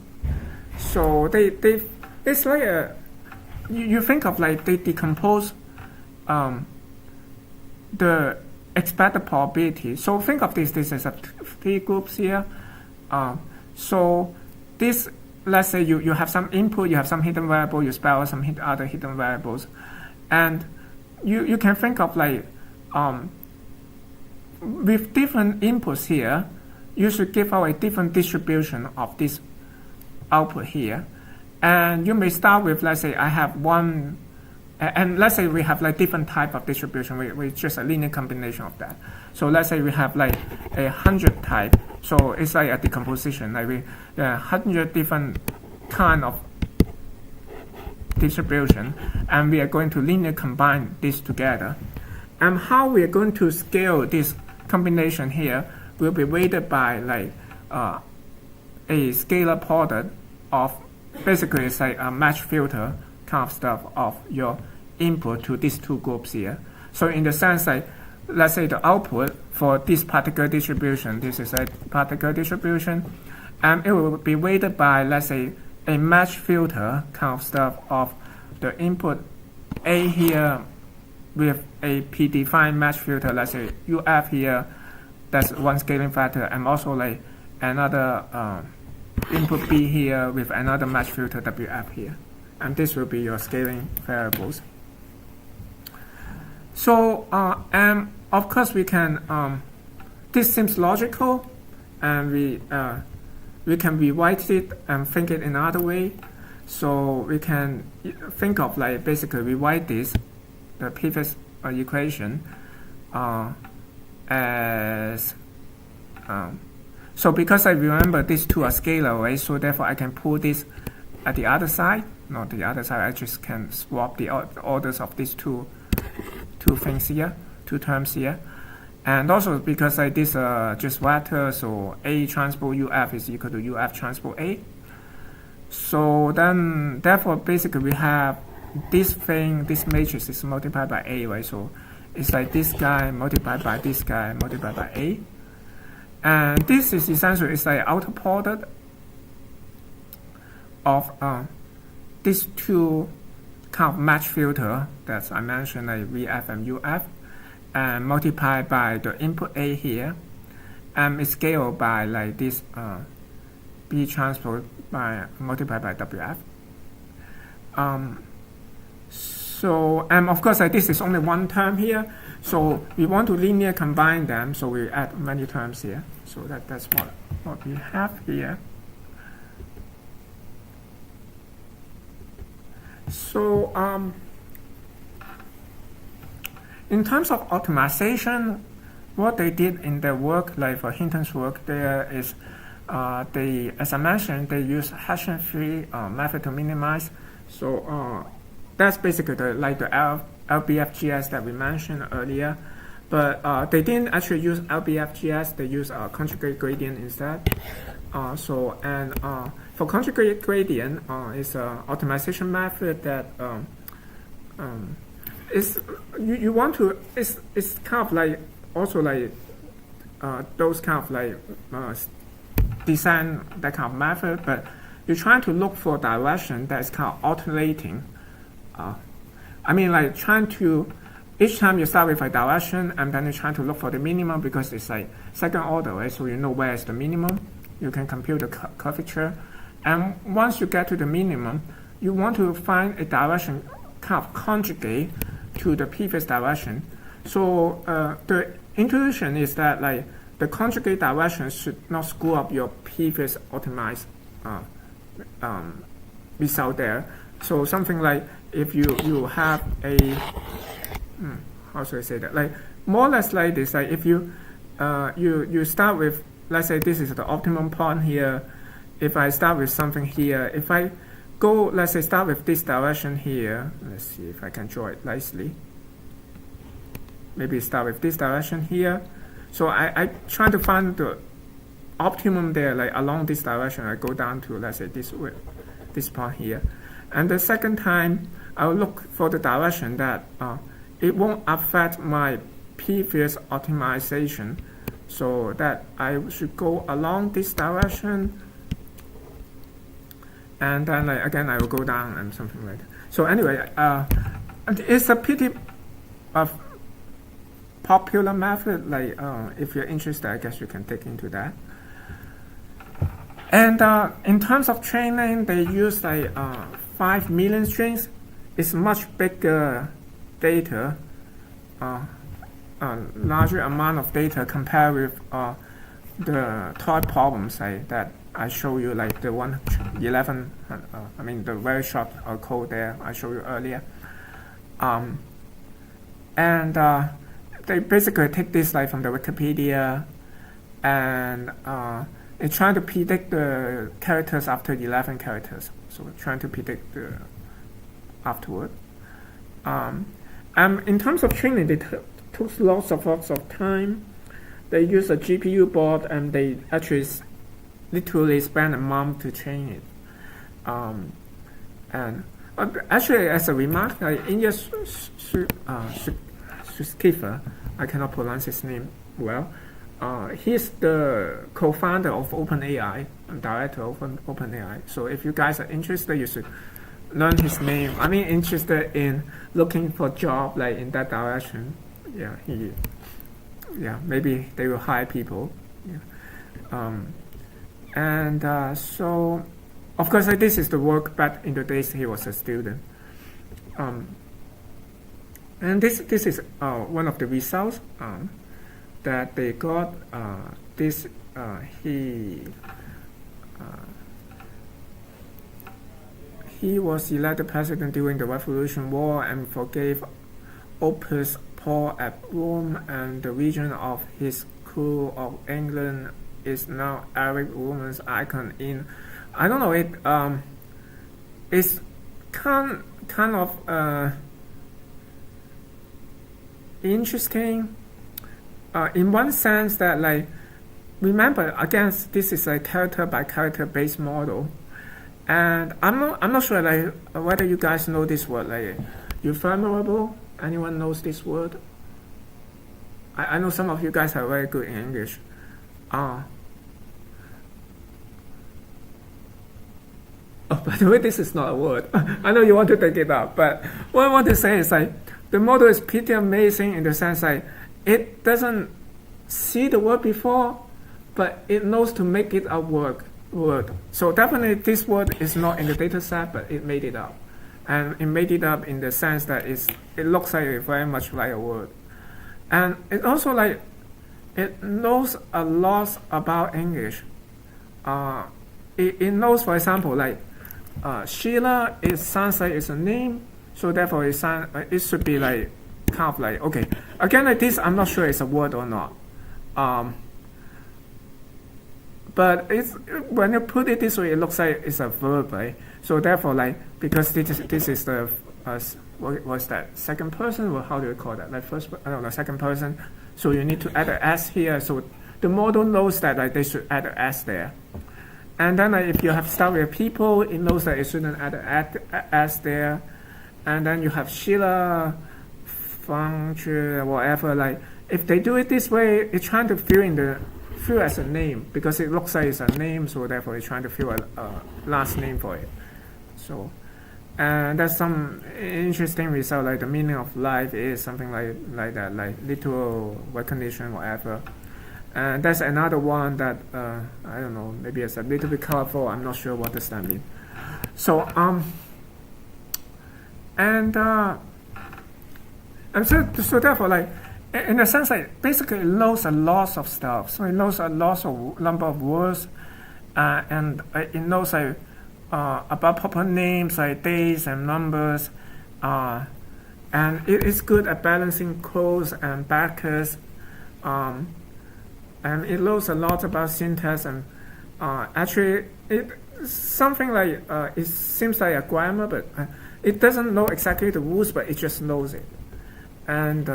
S1: So it's like you think of like they decompose the expected probability. So think of this as three groups here. So this, let's say you have some input, you have some hidden variable, you spell some other hidden variables, and you can think of like with different inputs here, you should give out a different distribution of this output here. And you may start with, let's say I have one, and let's say we have like different type of distribution, with just a linear combination of that. So let's say we have like 100 type. So it's like a decomposition, like 100 different kind of distribution, and we are going to linear combine this together. And how we are going to scale this combination here will be weighted by like a scalar product of basically it's like a match filter kind of stuff of your input to these two groups here. So in the sense like, let's say the output for this particular distribution, this is a particular distribution, and it will be weighted by, let's say, a match filter kind of stuff of the input A here with a predefined match filter, let's say UF here, that's one scaling factor, and also like another input B here with another match filter WF here. And this will be your scaling variables. So, and of course we can, this seems logical, and we can rewrite it and think it in another way. So we can think of like basically rewrite this, the previous equation, as, so because I remember these two are scalar, right? So therefore I can pull this at the other side, not the other side, I just can swap the orders of these two things here, two terms here. And also because like this just vector, so A transpose UF is equal to UF transpose A. So then therefore basically we have this thing, this matrix is multiplied by A, right? So it's like this guy multiplied by this guy multiplied by A. And this is essentially it's like outer product of these two kind of match filter that I mentioned, like VF and UF, and multiplied by the input A here, and it's scaled by like this B transpose by multiplied by WF. So, and of course, like this is only one term here, so we want to linear combine them, so we add many terms here. So that's what we have here. So in terms of optimization, what they did in their work, like for Hinton's work, there is they, as I mentioned, they use Hessian-free method to minimize. So that's basically like the LBFGS that we mentioned earlier. But they didn't actually use LBFGS, they use conjugate gradient instead. For conjugate gradient, it's an optimization method that is you want to, it's kind of like also like those kind of like design that kind of method, but you're trying to look for direction that is kind of alternating. I mean, like trying to, each time you start with a direction and then you're trying to look for the minimum because it's like second order, right? So you know where is the minimum you can compute the curvature. And once you get to the minimum, you want to find a direction kind of conjugate to the previous direction. So the intuition is that like the conjugate direction should not screw up your previous optimized result there. So something like if you have a how should I say that, like more or less like this, like if you you start with, let's say this is the optimum point here. If I start with something here, if I go, let's say start with this direction here, let's see if I can draw it nicely. Maybe start with this direction here. So I try to find the optimum there, like along this direction. I go down to, let's say, this point here. And the second time, I'll look for the direction that it won't affect my previous optimization. So that I should go along this direction. And then like, again, I will go down and something like that. So anyway, it's a pretty popular method. Like if you're interested, I guess you can dig into that. And in terms of training, they use like 5 million strings. It's much bigger data, larger amount of data compared with the toy problems that I show you, like the 111, I mean the very short code there I showed you earlier. And they basically take this like from the Wikipedia, and they're trying to predict the characters after 11 characters. So we're trying to predict the afterward. And in terms of training, they took lots of time. They use a GPU board, and they actually literally spend a month to train it. And actually, as a remark, India Suskifer, I cannot pronounce his name well. He's the co-founder of OpenAI and director of OpenAI. So if you guys are interested, you should learn his name. I mean, interested in looking for a job like in that direction. Yeah, maybe they will hire people. Yeah. So, of course, this is the work back in the days he was a student. And this is one of the results that they got. He was elected president during the Revolution War and forgave Opus Paul at Rome, and the region of his crew of England is now every woman's icon in. I don't know, it's kind of interesting in one sense that, like, remember again, this is a character by character based model, and I'm not sure like whether you guys know this word, like ephemeral. Anyone knows this word? I know some of you guys are very good in English. Oh, by the way, this is not a word. I know you want to take it up, but what I want to say is like the model is pretty amazing in the sense like it doesn't see the word before, but it knows to make it a word. So definitely this word is not in the data set, but it made it up. And it made it up in the sense that it looks like very much like a word. And it also like it knows a lot about English. It knows, for example, like Sheila, it sounds like it's a name, so therefore it should be like kind of like, okay. Again, like this, I'm not sure it's a word or not. But it's when you put it this way, it looks like it's a verb, right? So therefore, like because this is the what was that, second person, or how do you call that? Like first, I don't know, second person. So you need to add an S here. So the model knows that like they should add an S there. And then like, if you have start with people, it knows that it shouldn't add an S there. And then you have Sheila, function, whatever. Like if they do it this way, it's trying to fill as a name because it looks like it's a name. So therefore, it's trying to fill a last name for it. So, and that's some interesting result. Like the meaning of life is something like that, like literal recognition, whatever. And that's another one that I don't know, maybe it's a little bit colorful. I'm not sure what does that mean. So and so therefore, like in a sense, like basically it knows a lot of stuff. So it knows a lot of number of words, and it knows like about proper names, like days and numbers, and it is good at balancing quotes and backers, and it knows a lot about syntax and actually it something like it seems like a grammar, but it doesn't know exactly the rules, but it just knows it. And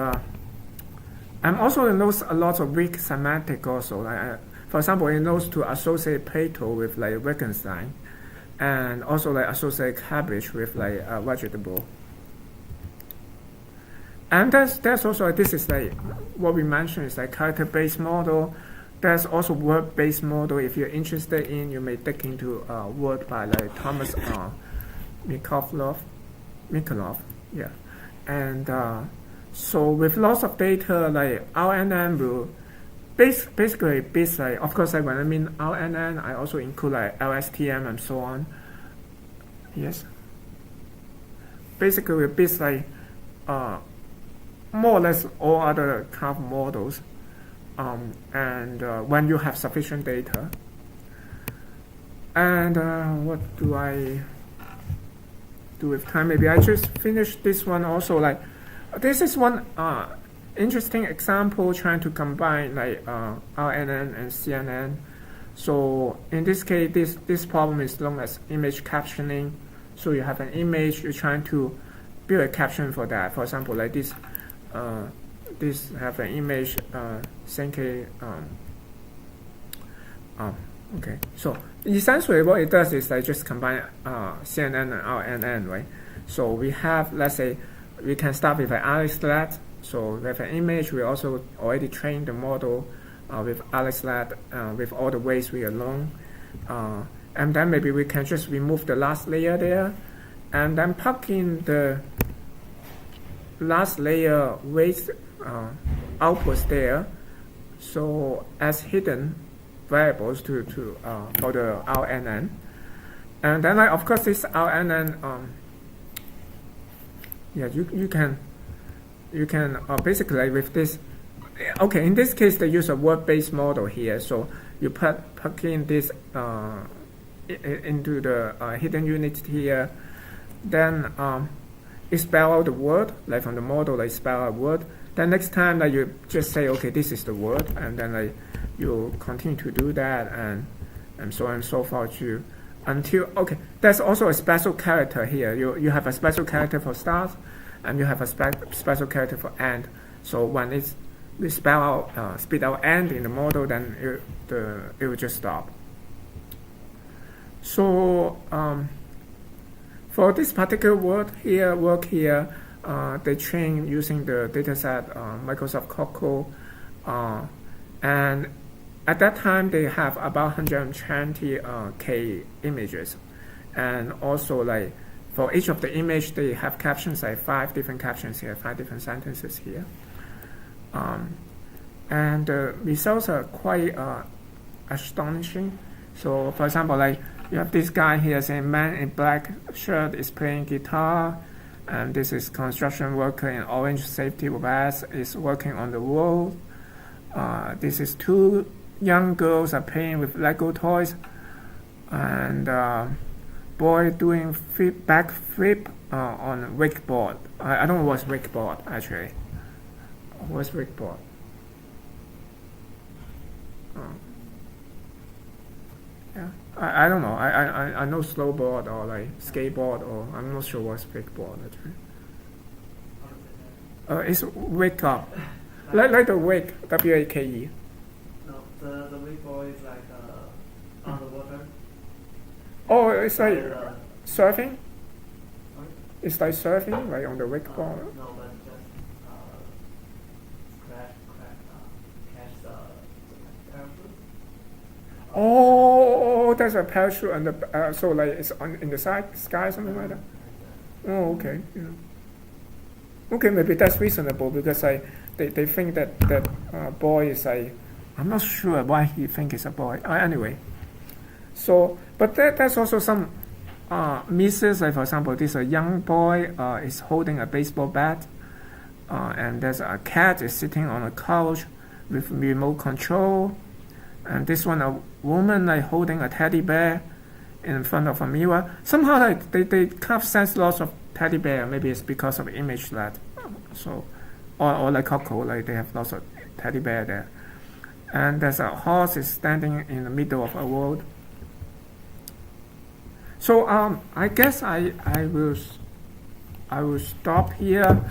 S1: also it knows a lot of weak semantic also. Like, for example, it knows to associate Plato with like Wittgenstein, and also like associate cabbage with like vegetable. And there's also, this is like what we mentioned is like character-based model. There's also word-based model. If you're interested in, you may dig into word by like Thomas Mikolov, yeah. And so with lots of data, like RNN will basically bits like, of course, like when I mean RNN, I also include like LSTM and so on. Yes. Basically with bits like more or less all other kind of models, and when you have sufficient data. And what do I do with time? Maybe I just finish this one also. Like this is one interesting example trying to combine like RNN and CNN. So in this case, this problem is known as image captioning. So you have an image, you're trying to build a caption for that. For example, like this. This have an image okay. So essentially what it does is like just combine CNN and RNN, right? So we have, let's say, we can start with an AlexLet. So we have an image. We also already trained the model with AlexLet with all the ways we are known. And then maybe we can just remove the last layer there, and then plug in the last layer weight outputs there, so as hidden variables to for the RNN. And then like, of course this RNN you can basically like with this, okay, in this case they use a word-based model here, so you plug in this into the hidden unit here, then it spell out the word, like from the model, like spell out a word. Then next time, like you just say, okay, this is the word, and then like you continue to do that, and so on and so forth until okay. There's also a special character here. You have a special character for start, and you have a special character for end. So when we spit out end in the model, then it will just stop. So for this particular work here, they train using the dataset Microsoft Cocoa, and at that time they have about 120k images, and also like for each of the image they have captions, like 5 different captions here, 5 different sentences here, and the results are quite astonishing. So for example, like you have this guy here saying man in black shirt is playing guitar, and this is construction worker in orange safety vest is working on the road. This is 2 young girls are playing with Lego toys, and boy doing backflip on a wakeboard. I don't know what's wakeboard actually. What's wakeboard? Yeah, I don't know. I know snowboard or like skateboard, or I'm not sure what's wakeboard actually. It's wake up, like the wake, WAKE.
S2: No, the wakeboard is like underwater.
S1: Oh, it's like surfing.
S2: Sorry?
S1: It's like surfing, like on the wakeboard.
S2: No, but just catch the parachute.
S1: Oh, there's a parachute and the so like it's in the sky, something like that. Oh, okay. Yeah. Okay, maybe that's reasonable because they think that boy is like I'm not sure why he think it's a boy. Anyway, so but there's also some misses. Like for example, this a young boy is holding a baseball bat, and there's a cat is sitting on a couch with remote control, and this one a woman like holding a teddy bear in front of a mirror. Somehow like they kind of sense lots of teddy bear. Maybe it's because of image that so or like Coco, like they have lots of teddy bear there. And there's a horse is standing in the middle of a road. So I guess I will stop here.